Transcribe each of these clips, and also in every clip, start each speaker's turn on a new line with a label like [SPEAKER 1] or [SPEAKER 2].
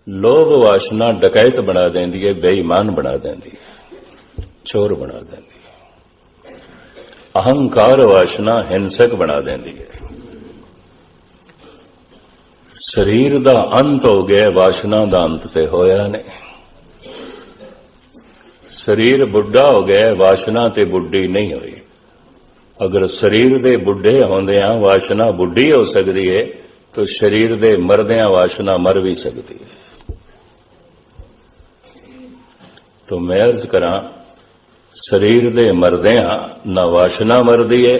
[SPEAKER 1] लोभ वासना डकैत बना देंदी है, बेईमान बना देंदी है, चोर बना देंदी है। अहंकार वासना हिंसक बना देंदी है। शरीर दा अंत हो गया, वासना दा अंत ते होया नहीं। शरीर बुढ़ा हो गया, वासना ते बुढ़ी नहीं हुई। अगर शरीर दे बुढ़े होंदियां वासना बुढ़ी हो सकती है, तो शरीर दे मरदियां वासना मर भी सकती है। तो मैं अर्ज करा, शरीर दे मरदियां ना वासना मरदी है,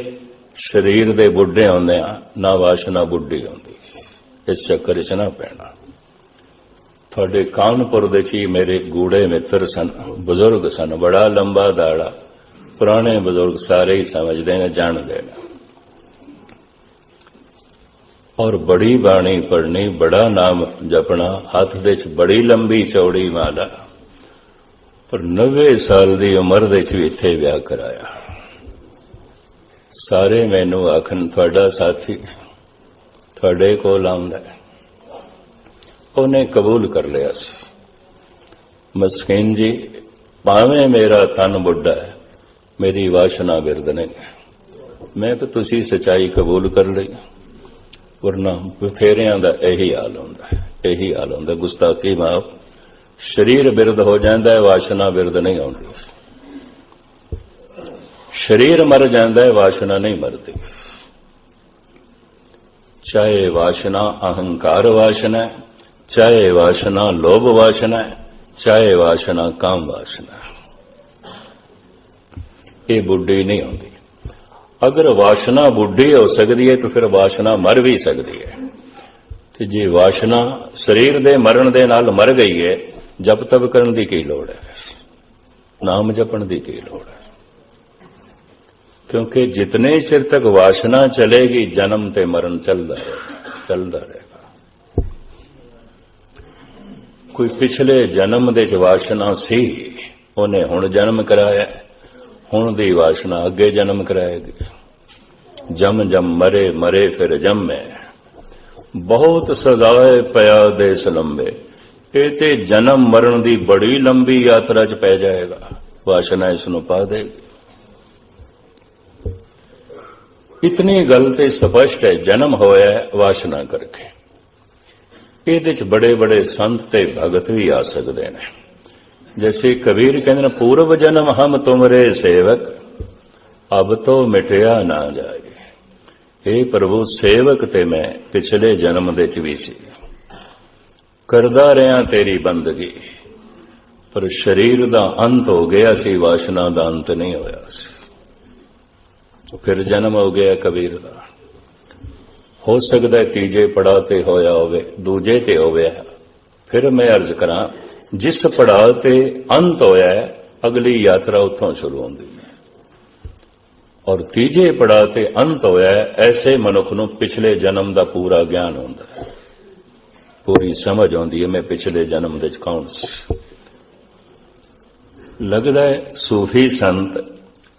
[SPEAKER 1] शरीर दे बुढ़े होंदियां ना वासना बुढ़ी होंदी। इस चक्कर च ना पैना। थोड़े कानपुर दे ची मेरे गूढ़े मित्र सन, बुजुर्ग सन, बड़ा लंबा दाड़ा, पुराने बुजुर्ग सारे ही समझते हैं, जानते हैं। और बड़ी बाणी पढ़नी, बड़ा नाम जपना, हाथ दे च बड़ी लंबी चौड़ी माला, पर 90 साल की उम्र दे च भी इत्थे विआह कराया। सारे मैनू आखन थोड़ा साथी थोड़े कोल आउंदा है। उन्हें कबूल कर लिया सी। मस्कीन जी, भावें मेरा तन बुढ़ा है, मेरी वासना विरद नहीं है। मैं कि तुसी सच्चाई कबूल कर ली, वरना बथेरियां दा यही हाल होंदा है, यही हाल होंदा। गुस्ताखी माफ, शरीर बिरद हो जाता है, वासना बिरद नहीं आती। शरीर मर जाता है, वासना नहीं मरती। चाहे वासना अहंकार वासना है, चाहे वासना लोभ वासना है, चाहे वासना काम वासना है, ये बुढ़ी नहीं होती। अगर वासना बुढ़ी हो सकती है, तो फिर वासना मर भी सकती है। तो जे वासना शरीर दे मरण दे नाल मर गई है, जप तप करन दी की लोड़ है, नाम जपण दी की लोड़ है। क्योंकि जितने चिर तक वासना चलेगी, जन्म ते मरण चलता रहेगा, चलता रहेगा। कोई पिछले जन्म दे वासना सी, उन्हें हुण जन्म कराया, हुण दी वासना अगे जन्म कराएगी। जम जम मरे, मरे फिर जमे, बहुत सजाए पया देस लंबे। ये ते जन्म मरण दी बड़ी लंबी यात्रा च पै जाएगा, वासना इसनूं पा देगी। इतनी गल ते स्पष्ट है, जन्म होया है वासना करके। ये बड़े बड़े संत ते भगत भी आ सकते हैं। जैसे कबीर कहते हैं, पूर्व जन्म हम तुमरे सेवक, अब तो मिटया ना जाए। हे प्रभु, सेवक ते मैं पिछले जन्म दे च भी सी, करदा रहा तेरी बंदगी, पर शरीर दा अंत हो गया सी, वासना दा अंत नहीं होया सी। फिर जन्म हो गया कबीर दा। हो सकता है तीजे पड़ाव ते होया होवे, दूजे ते होया। फिर मैं अर्ज करा, जिस पड़ाव ते अंत होया है, अगली यात्रा उत्थों शुरू होंदी है। और तीजे पड़ाव ते अंत होया है, ऐसे मनुख नूं पिछले जन्म दा पूरा ज्ञान होंदा है, पूरी समझ आउंदी है, मैं पिछले जन्म दे कौन सी। लगदा है सूफी संत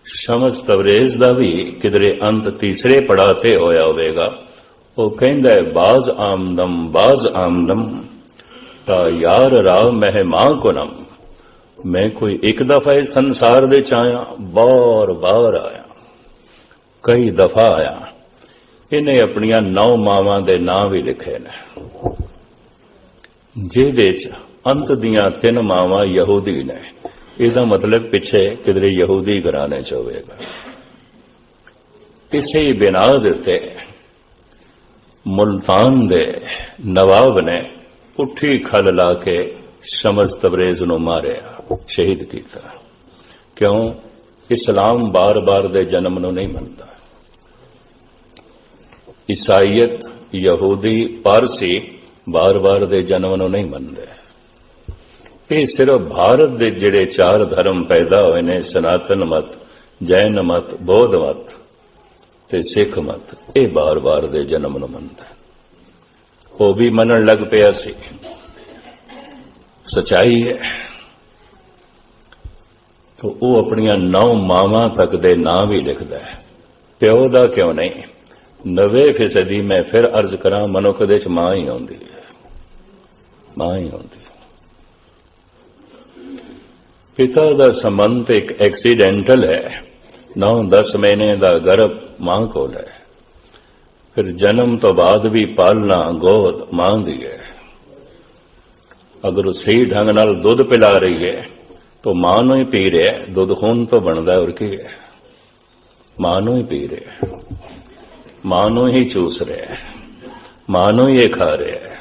[SPEAKER 1] शमस तबरेज दा भी किधरे अंत तीसरे पड़ाव ते होया होवेगा। वो कहंदा है, बाज आमदम ता यार राव मेहमां को नम। मैं कोई एक दफा इस संसार दे आया, बार बार आया, कई दफा आया। इन्हें अपनिया 9 मावां दे नाम भी लिखे ने, जिहदे च अंत दियां 3 मावां यहूदी ने। इसका मतलब पिछे किधरे यहूदी घराने च होवेगा। इसे ही बिना देते मुल्तान दे नवाब ने पुठी खल ला के शमस तबरेज नूं मारिया, शहीद किया। क्यों? इस्लाम बार बार दे जन्म नूं नहीं मनता। ईसाईयत, यहूदी, पारसी बार बार दे जन्म नूं नहीं मनते। ये सिर्फ भारत दे जिहड़े 4 धर्म पैदा होए ने, सनातन मत, जैन मत, बौद्ध मत ते सिख मत, ये बार बार दे जन्म नूं मनदा। वो भी मनन लग पिया सी, सच्चाई है। तो वो अपनियां 9 मावां तक दे नाम ही लिखदा है, प्यो दा क्यों नहीं। 90% मैं फिर अर्ज करा, मनुख दे च मां ही आउंदी है। मां ही होंदी। पिता का संबंध एक एक्सीडेंटल है, 9-10 महीने का गर्भ मां कोल है, फिर जन्म तो बाद भी पालना गोद मां दी है। अगर सही ढंग नाल दुध पिला रही है तो मां नूं ही पी रहा है, दुध खून तो बनता और की है, मां नूं ही पी रहा है, मां नूं ही चूस रहा है, मां नूं ही खा रहा है।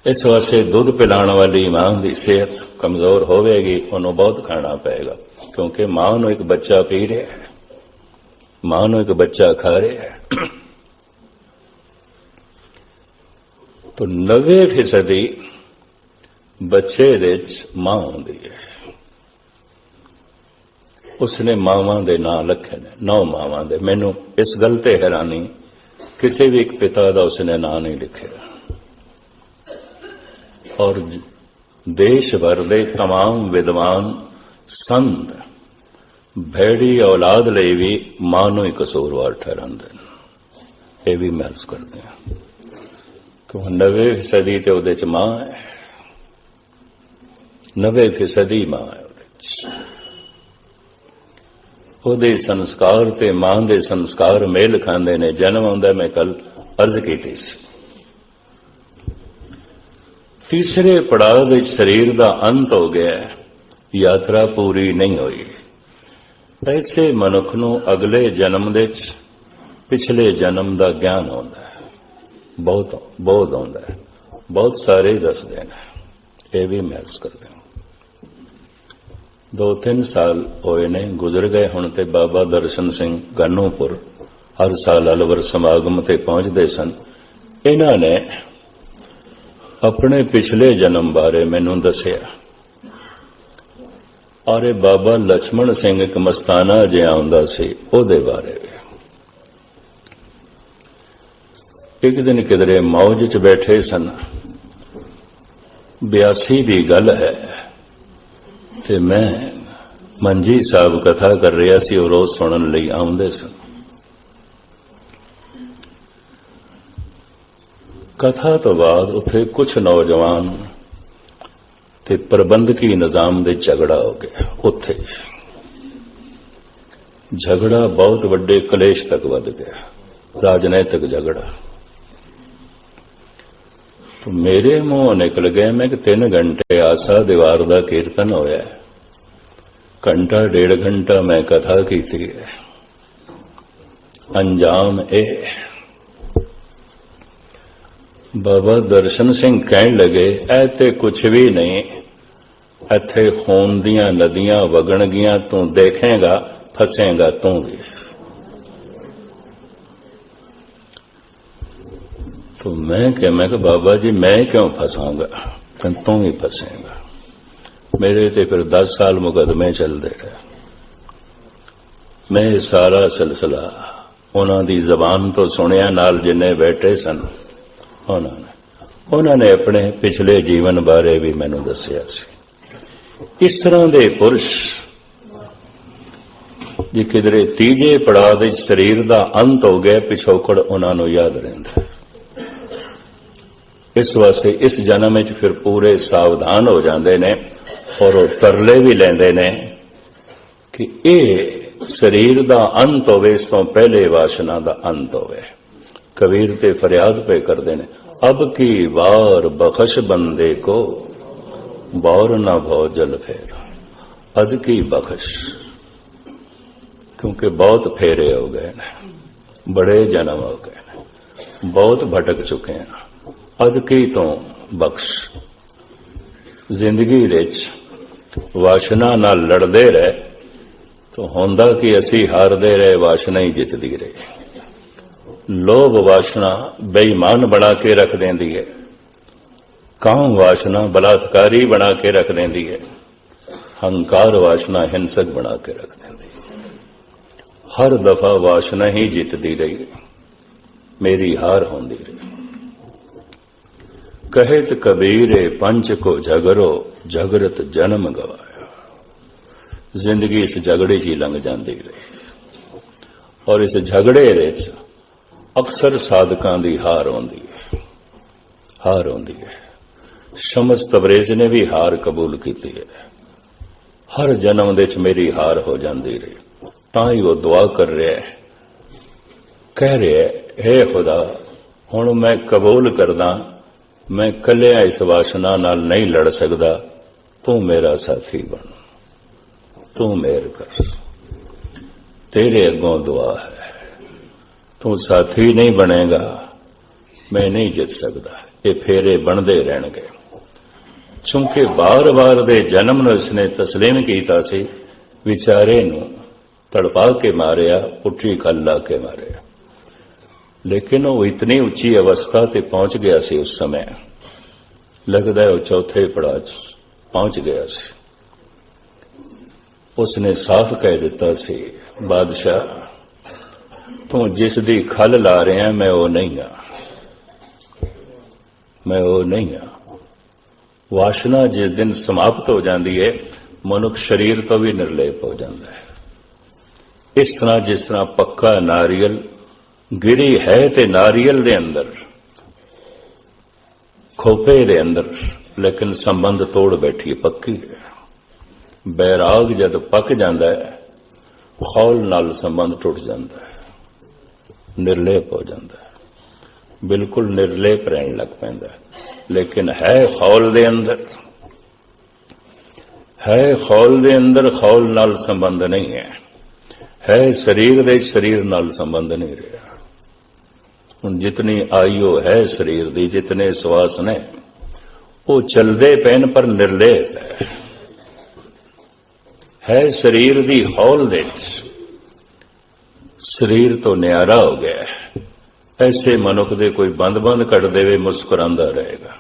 [SPEAKER 1] इस वास्ते दुध पिलाने वाली मां की सेहत कमजोर होगी, उन्होंने बहुत खाना पेगा, क्योंकि मां नूं एक बच्चा पी रहा है, मां नूं एक बच्चा खा रहा है। तो 90% बच्चे दे मां होंदी है। उसने मावां दे नां लिखे ने, 9 मावां दे। मैनू इस गल ते हैरानी, किसी भी एक पिता का उसने नां नहीं लिखा। और देश भर के तमाम विद्वान संत भैड़ी औलाद ਲਈ भी मां नूं ही कसूरवार ठहराते हैं। ये भी महसूस करते हैं कि 90% तो उहदे च मां है, 90% मां है उहदे संस्कार ते मां दे संस्कार मेल खांदे ने। जन्म आउंदा, मैं कल अर्ज की थी, तीसरे पड़ाव में शरीर का अंत हो गया, यात्रा पूरी नहीं हुई। ऐसे मनुख नूं अगले जन्म दे पिछले जन्म का ज्ञान होता है, बहुत बहुत आता है, बहुत सारे दसते हैं। ये भी महसूस करते हैं। 2-3 साल होए ने गुजर गए हुण ते बाबा दर्शन सिंह गानोपुर हर साल अलवर समागम ते पहुंचते सन। इन्हां ने अपने पिछले जन्म बारे मैनू दसिया। और बाबा लक्ष्मण सिंह एक मस्ताना जिहा आउंदा सी, उहदे बारे। एक दिन किधरे मौज च बैठे सन, 82 की गल है, ते मैं मंजी साहब कथा कर रहा सी, और रोज सुनन लई आउंदे सन। कथा तो बाद उत्थे कुछ नौजवान ते प्रबंधकी निजाम दे झगड़ा हो गया। उत्थे झगड़ा बहुत वड्डे कलेश तक वध गया, राजनैतिक झगड़ा। तो मेरे मुंह निकल गया, मैं कि 3 घंटे आसा दीवार का कीर्तन होया, घंटा 1.5 घंटा मैं कथा की थी, अंजाम ए। बाबा दर्शन सिंह कहन लगे, ऐ ते कुछ भी नहीं, इत्थे खून दियां नदियां वगण गियां, तू देखेगा फसेगा तू भी। तो मैं क्या बाबा जी मैं क्यों फसांगा, तू ही फसेगा। मेरे ते फिर 10 साल मुकदमे चलते रहे। मैं सारा सिलसिला उन्हां दी जबान तो सुनिया, नाल जिन्ने बैठे सन उन्होंने अपने पिछले जीवन बारे भी मैनू दसिया सी। इस तरह के पुरुष जी किधरे तीजे पड़ाव शरीर का अंत हो गया, पिछोकड़ उन्होंने याद रहता। इस वास्ते इस जन्म में फिर पूरे सावधान हो जाते हैं, और तरले भी लेंदे ने कि ये शरीर का अंत होवे, इस तो पहले वासना का अंत होवे। कबीर ते फरियाद पे करते हैं, अब की बार बख्श बंदे को, बौर ना भौ जल फेर। अद की बख्श, क्योंकि बहुत फेरे हो गए ने, बड़े जन्म हो गए ने, बहुत भटक चुके हैं। अद की तो बख्श। जिंदगी विच वासना नाल लड़दे रहे तो होंदा कि असी हारदे रहे, वासना ही जितदी रही। लोभ वासना बेईमान बना के रख देंदी है, काम वासना बलात्कारी बना के रख देंदी है, हंकार वासना हिंसक बना के रख देंदी है। हर दफा वासना ही जितदी रही, मेरी हार होंदी रही। कहत कबीरे पंच को झगड़ो, झगड़त जन्म गवाया। जिंदगी इस झगड़े च ही लंघ जाती रही, और इस झगड़े विच अक्सर साधकां दी हार होंदी है। हार आउंदी है। शमस तबरेज़ ने भी हार कबूल की है। हर जन्म दे च मेरी हार हो जाती रही, तां ही वो दुआ कर रहा है, कह रहा है, हे खुदा हुण मैं कबूल करदा, मैं कलिया इस वासना नाल नहीं लड़ सकदा, तू मेरा साथी बन, तू मेहर कर, तेरे अगों दुआ है। तू साथी नहीं बनेगा मैं नहीं जित सकता। ये फेरे बनते रहणगे। चूंकि बार बार दे जन्म नूं इसने तस्लीम कीता सी, विचारे नूं तड़पा के मारिया, पुट्ठी खल ला के मारिया, लेकिन वो इतनी उच्ची अवस्था ते पहुंच गया सी उस समय, लगता है वो चौथे पड़ाव पहुंच गया सी। उसने साफ कह दिता सी, बादशाह तू जिस दी खल ला रहा है मैं वो नहीं हाँ, मैं वो नहीं हाँ। वासना जिस दिन समाप्त हो जाती है, मनुख शरीर तो भी निर्लेप हो जाता है। इस तरह जिस तरह पक्का नारियल गिरी है ते नारियल दे अंदर, खोपे दे अंदर, लेकिन संबंध तोड़ बैठी पक्की है। बैराग जद पक जाता है, खौल नाल संबंध टुट जाता है, निर्लेप हो जाता है, बिल्कुल निर्लेप रहने लग पैंदा है। लेकिन है खौल दे अंदर, है खौल दे अंदर, खौल नाल संबंध नहीं है शरीर दे शरीर नाल संबंध नहीं रहा। हुण जितनी आयु है शरीर दी, जितने श्वास ने वो चलते पैन पर निर्लेप है शरीर दी खौल दे, शरीर तो न्यारा हो गया है। ऐसे मनुख दे कोई बंद बंद कट देवे मुस्कुरांदा रहेगा,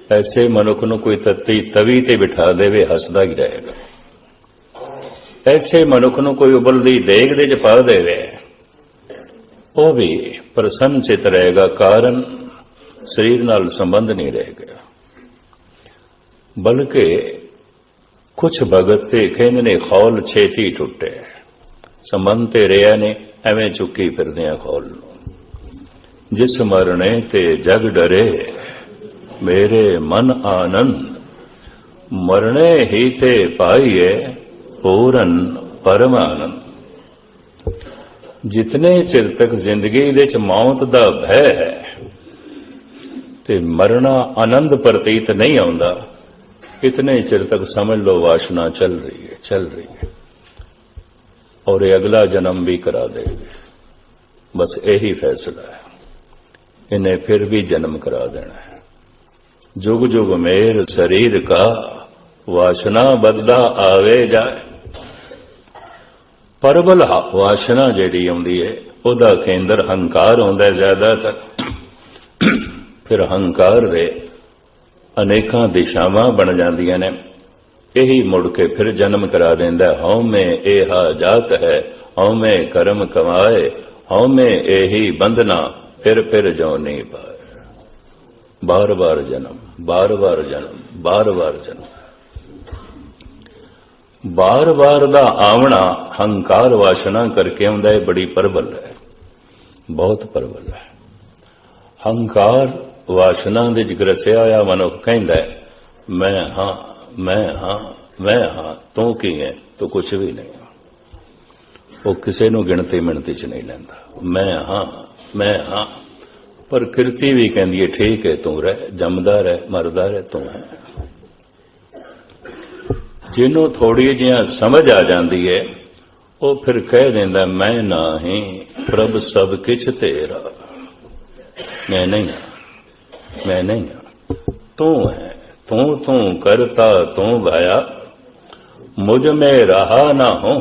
[SPEAKER 1] ऐसे मनुख नूं कोई तत्ती तवी ते बिठा देवे हसदा ही रहेगा, ऐसे मनुख नूं कोई उबलदी देग दे च पा देवे वो भी प्रसन्न चित रहेगा, कारण शरीर नाल संबंध नहीं रह गया। बल्कि कुछ भगत ते कहंदे ने खौल छेती टुटे, संबंध ते रहा ने एवें चुकी फिरदियां खौल नूं। जिस मरने ते जग डरे मेरे मन आनंद, मरने ही ते पाइए पूरन परमानंद। जितने चिर तक जिंदगी दे च मौत दा भय है ते मरना आनंद प्रतीत नहीं आउंदा, इतने चिर तक समझ लो वासना चल रही है, चल रही है, और ये अगला जन्म भी करा देगी। बस यही फैसला है, इन्हें फिर भी जन्म करा देना है। जुग जुग मेर शरीर का, वासना बददा आवे जाए। परबल वासना जिहड़ी आउंदी है, उहदा केंद्र हंकार होंदा ज्यादातर। फिर हंकार दे अनेकां दिशावां बन जांदियां ने, यही मुड़ के फिर जन्म करा देंदा। हौ में एहा जात है, हौ में कर्म कमाए, हौ में एही बंधना, फिर जो नहीं पाए। बार बार जन्म, बार बार जन्म, बार बार जन्म। बार बार दा आवना हंकार वासना करके आउंदा है, बड़ी प्रबल है, बहुत प्रबल है। हंकार वासना दे ग्रसिया होया मनुख कहंदा है, मैं हाँ, मैं हाँ, मैं हाँ, तू की है, तो कुछ भी नहीं। वो किसी नूं गिणती मिणती च नहीं लैंदा। मैं हाँ, मैं हाँ, पर किरती भी कहंदी है, ठीक है तू रह, जमदा रह, मरदा रह, तू है। जिन्हों थोड़ी जिहा समझ आ जाती है, वो फिर कह देंदा, मैं ना ही प्रभ सब किछ तेरा। मैं नहीं, मैं नहीं, तू है, तू करता, तू गाया, मुझ में रहा ना हूं,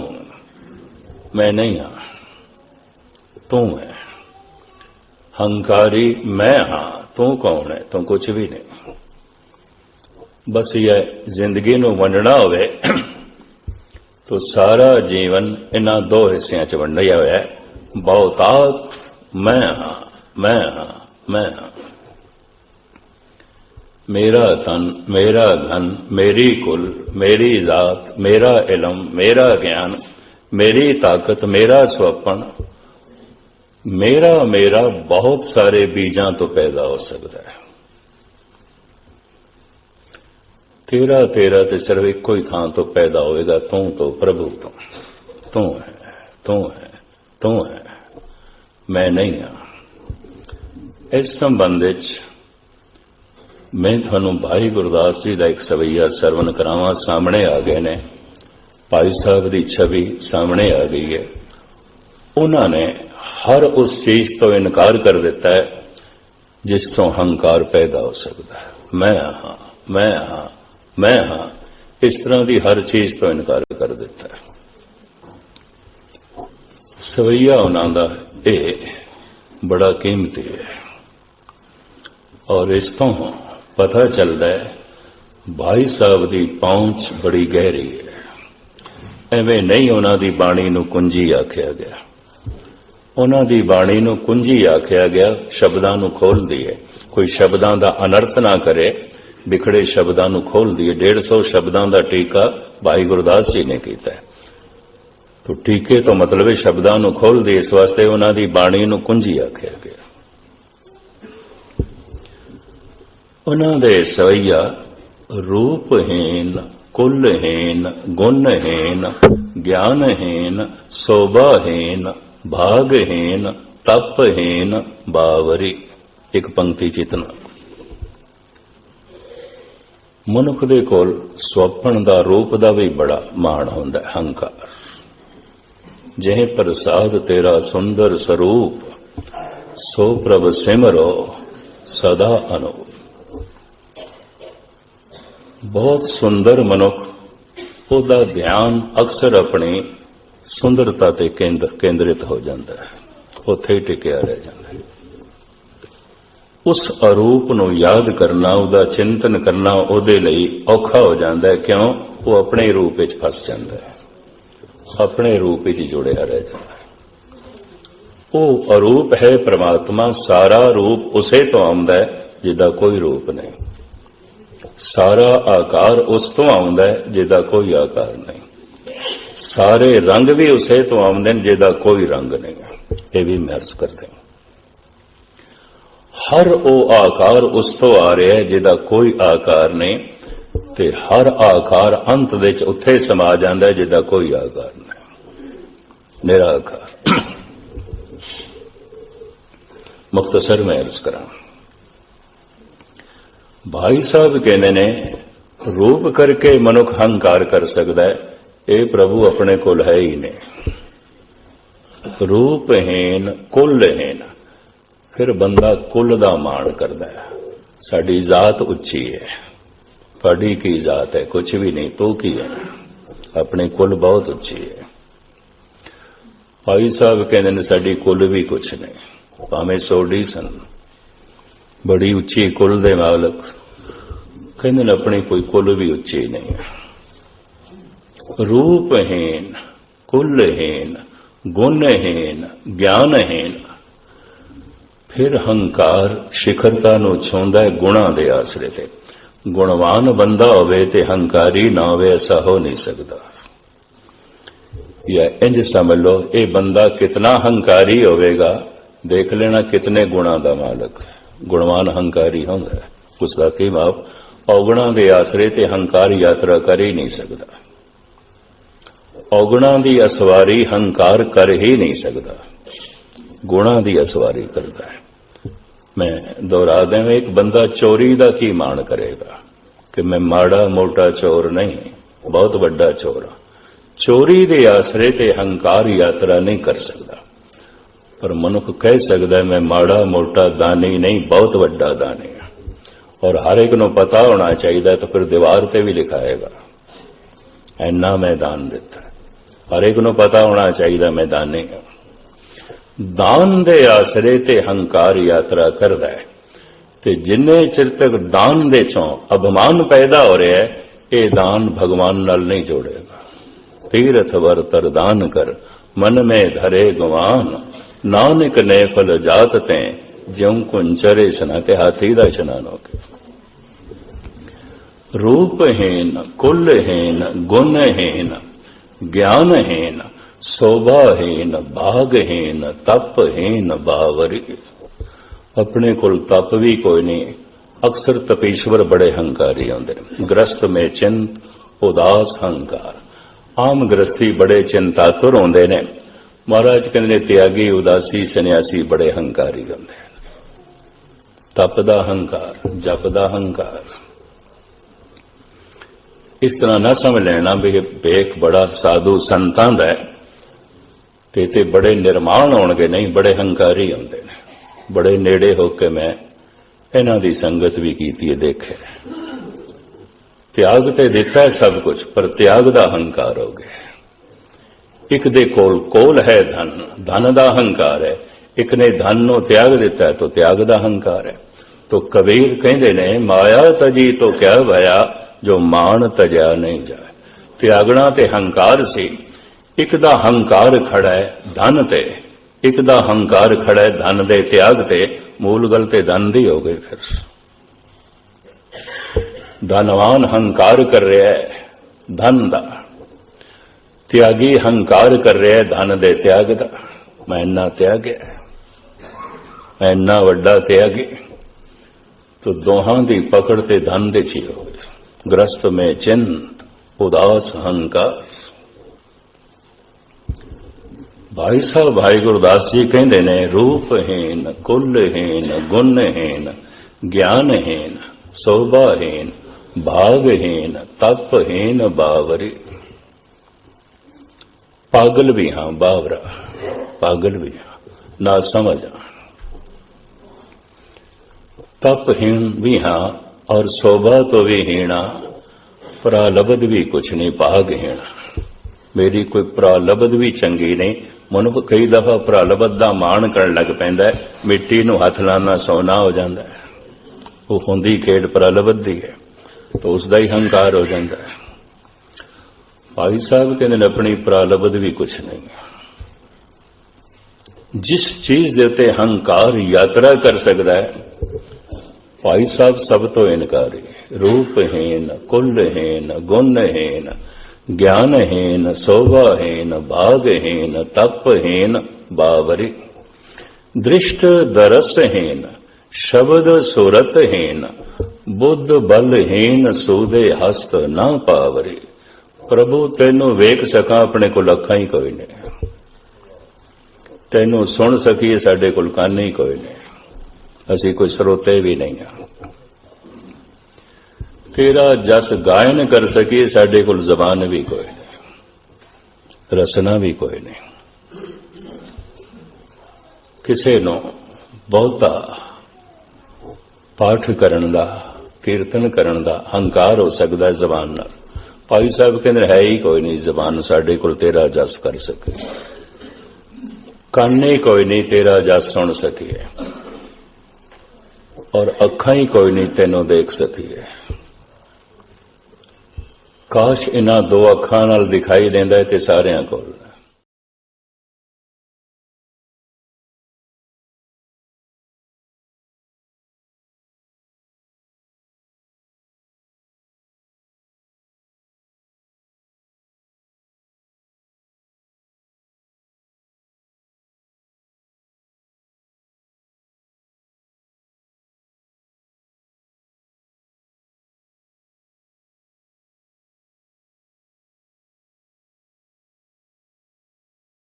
[SPEAKER 1] मैं नहीं हाँ, तू है। हंकारी मैं हाँ, तू कौन है, तू कुछ भी नहीं। बस यह जिंदगी नूं वंडना होवे तो सारा जीवन इन्हां दो हिस्सियां च वंडिया होया है। बहुतात मैं हाँ, मैं हाँ, मैं हाँ। मेरा तन, मेरा धन, मेरी कुल, मेरी जात, मेरा इल्म, मेरा ज्ञान, मेरी ताकत, मेरा स्वप्न, मेरा मेरा बहुत सारे बीजां तो पैदा हो सकता है। तेरा तेरा ते सिर्फ एक ही थां तो पैदा होएगा, तू प्रभु तू है, तू है, तू है, मैं नहीं हाँ। इस संबंध मैं थानू भाई गुरदास जी का एक सवैया सरवण करावा। सामने आ गए ने, भाई साहब की छवि सामने आ गई है। उन्होंने हर उस चीज तो इनकार कर दिता है जिस तो हंकार पैदा हो सकता है। मैं हाँ, मैं हाँ, मैं हाँ, इस तरह की हर चीज तो इनकार कर दिता है। सवैया उन्होंने ये बड़ा कीमती है और इस तो पता चलता है भाई साहब की पहुंच बड़ी गहरी है। एवं नहीं उन्होंने बाणी नूं कुंजी आख्या गया, उन्होंने बाणी नूं कुंजी आख्या गया, शब्दां नूं खोल दिए। कोई शब्दां दा अनर्थ ना करे, बिखड़े शब्दां नूं खोल दिए। 150 शब्दां दा टीका भाई गुरदास जी ने कीता है। तो टीके तो मतलब है शब्दां नूं खोल दिए, इस वास्ते उन्होंने बाणी नूं कुंजी आख्या गया। उन्होंने सवैया रूपहीन, कुलहीन, गुणहीन, ज्ञानहीन, शोभाहीन, भागहीन, तपहीन, बावरी। एक पंक्ति चितना। मनुख दे कोल स्वप्न दा रूप दा भी बड़ा मान होंदा है, हंकार। जह प्रसाद तेरा सुंदर स्वरूप, सो प्रभ सिमरो सदा अनूप। बहुत सुंदर मनुख, ओदा ध्यान अक्सर अपनी सुंदरता ते केंद्रित हो जाता है, उत्थे ही टिकिया रह जाता है। उस अरूप नूं याद करना, उदा चिंतन करना उहदे लई औखा हो जाता है। क्यों? वो अपने रूप विच फस जाता है, अपने रूप विच जुड़िया रह जाता है। वो अरूप है परमात्मा, सारा रूप उसे तो आउंदा है जिहदा कोई रूप नहीं, सारा आकार उस तो आउंदा है जिहदा कोई आकार नहीं, सारे रंग भी उसे तो आउंदे ने जिहदा कोई रंग नहीं है। ये भी महर्स करते हैं। हर वो आकार उस तो आ रहा है जिहदा कोई आकार नहीं, ते हर आकार अंत दे उत्थे समा जाता है जिहदा कोई आकार नहीं, निराकार। मुख्तसर में अर्ज करा। भाई साहब कहने ने रूप करके मनुख हंकार कर सकता है, ये प्रभु अपने कोल है ही नहीं। रूपहीन, कुलहीन, फिर बंदा कुल दा मान करता है। साडी जात उच्ची है, थोड़ी की जात है, कुछ भी नहीं, तू की है, अपने कुल बहुत उच्ची है। भाई साहब कहते हैं साडी कुल भी कुछ नहीं, भावें सोडी सन, बड़ी उच्ची कुल दे मालक, कहते अपनी कोई कुल भी उच्ची नहीं है। रूपहीन, कुलहीन, गुणहीन, ज्ञानहीन, फिर हंकार शिखरता नूं छूंदा है गुणा दे आसरे ते। गुणवान बंदा होवे ते हंकारी ना होवे, ऐसा हो नहीं सकता। या इंज समझ लो, ये बंदा कितना हंकारी होवेगा, देख लेना कितने गुणा दा मालक है। गुणवान हंकारी होंदा है, उसका की माप औगुणा दे आसरे ते हंकार यात्रा कर ही नहीं सकता। औगुणा दी असवारी हंकार कर ही नहीं सकता, गुणा दी असवारी करता है। मैं दोहरा दें, एक बंदा चोरी का की मान करेगा कि मैं माड़ा मोटा चोर नहीं, बहुत बड़ा चोर हाँ। चोरी दे आसरे ते हंकार यात्रा नहीं कर सकता, पर मनुख कह सकता है मैं माड़ा मोटा दानी नहीं, बहुत बड़ा दानी है। और हर एक को पता होना चाहिए, तो फिर दीवार ते भी लिखाएगा ऐना मैं दान दिता। हर एक को पता होना चाहिए मैं दानी हूं। दान दे आसरे ते हंकार यात्रा करदा है, ते जिन्ने चिर तक दान दे चों अभिमान पैदा हो रहा है, ये दान भगवान नाल नहीं जोड़ेगा। तीरथ वर तर दान कर, मन में धरे गुमान, नानक ने फल जात ते, ज्यों कुंचरे सना ते हाथी दा शनान हो के। रूपहीन, कुलहीन, गुणहीन, ज्ञानहीन, शोभाहीन, भागहीन, तपहीन, बावरी। अपने कोल तप भी कोई नहीं, अक्सर तपेश्वर बड़े हंकारी आते हैं। गृहस्थ में चिंत उदास हंकार। आम गृहस्थी बड़े चिंतातुर आते हैं। महाराज कहते ने त्यागी उदासी सन्यासी बड़े हंकारी आते हैं। तपदा हंकार जपदा हंकार। इस तरह ना समझ लेना भी भेख बड़ा साधु संतां दा है ते बड़े निर्माण होणगे, नहीं, बड़े हंकारी आते हैं। बड़े नेड़े होके मैं इन्हां दी संगत भी कीती है, देखे। त्याग ते दिता है सब कुछ, पर त्याग दा हंकार हो गया। एक दे कोल है धन, धन दा हंकार है। एक ने धन नो त्याग दिता है तो त्याग दा हंकार है। तो कबीर कहते ने माया तजी तो क्या भया, जो मान तजा नहीं जाए। त्यागना ते हंकार सी। एक दा हंकार खड़ा है धन ते, एक दा हंकार खड़ा है धन दे त्याग ते। मूल गल ते धन दी हो गई। फिर धनवान हंकार कर रहा है धन दा, त्यागी हंकार कर रहा है धन दे त्याग दा। मैं इन्ना त्यागया, मैं इन्ना वड्डा त्यागी। तो दोहां दी पकड़ ते धन दे छी हो गई। ग्रस्त में चिंत उदास हंकार। भाई साहब भाई गुरदास जी कहते ने रूपहीन कुलहीन गुणहीन ज्ञानहीन शोभाहीन भागहीन तपहीन बावरी। पागल भी हाँ बावरा, पागल भी हाँ ना समझ, तपहीन भी हाँ और शोभा तो भी हीणा, प्रालब्ध भी कुछ नहीं, भागहीणा। मेरी कोई प्रालब्ध भी चंगी नहीं। मनुख कई दफा प्रालब्ध का माण करन लग पैंदा है, मिट्टी नूं हथ लाना सोना हो जाता है। वो होंदी खेड प्रालब्ध दी है तो उसका ही हंकार हो जाता है। भाई साहब कहते अपनी प्रालब्ध भी कुछ नहीं। जिस चीज के उत्ते हंकार यात्रा कर सकता है, भाई साहब सब तो इनकारी। रूपहीन कुलहीन गुणहीन ज्ञानहीन शोभाहीन भागहीन तपहीन बावरी। दृष्ट दरसहीन शब्द सुरतहीन बुद्ध बलहीन सूदे हस्त ना पावरी। प्रभु तेनू वेख सका अपने कोल अखां ही कोई नहीं, तेनू सुन सकीए साडे कोल कान ही कोई नहीं, असी कोई स्रोते भी नहीं हैं। तेरा जस गायन कर सकीए साडे कोल जबान भी कोई नहीं, रसना भी कोई नहीं। किसे नो बहुता पाठ करन दा कीर्तन करन दा हंकार हो सकता है जबान नाल। भाई साहब कहते है ही कोई नहीं जबान साडे कोल तेरा जस कर सके, कान ही कोई नहीं तेरा जस सुन सके, और अखां ही कोई नहीं तेनों देख सकीए। काश इन्हां दो अखां नाल दिखाई देंदा है ते सारियां कोल,